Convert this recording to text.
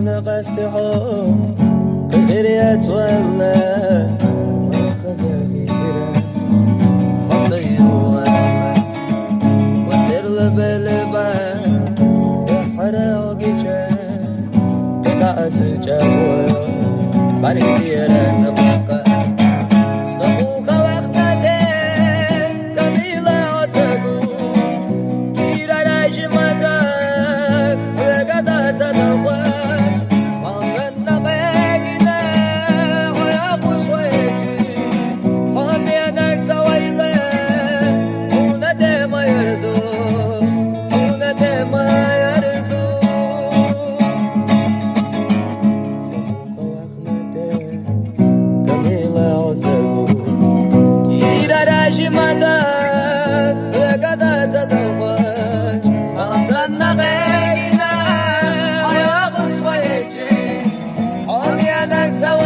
أنا قستحو غير يتولى وخزاخي كرا حصي وأنا وسر لبلبا يحرق جان قطع سجاوي بارك ديرا تبقى صبوخة وقتها كميلة عتقو كيرا راجمدك وقدا تدخل So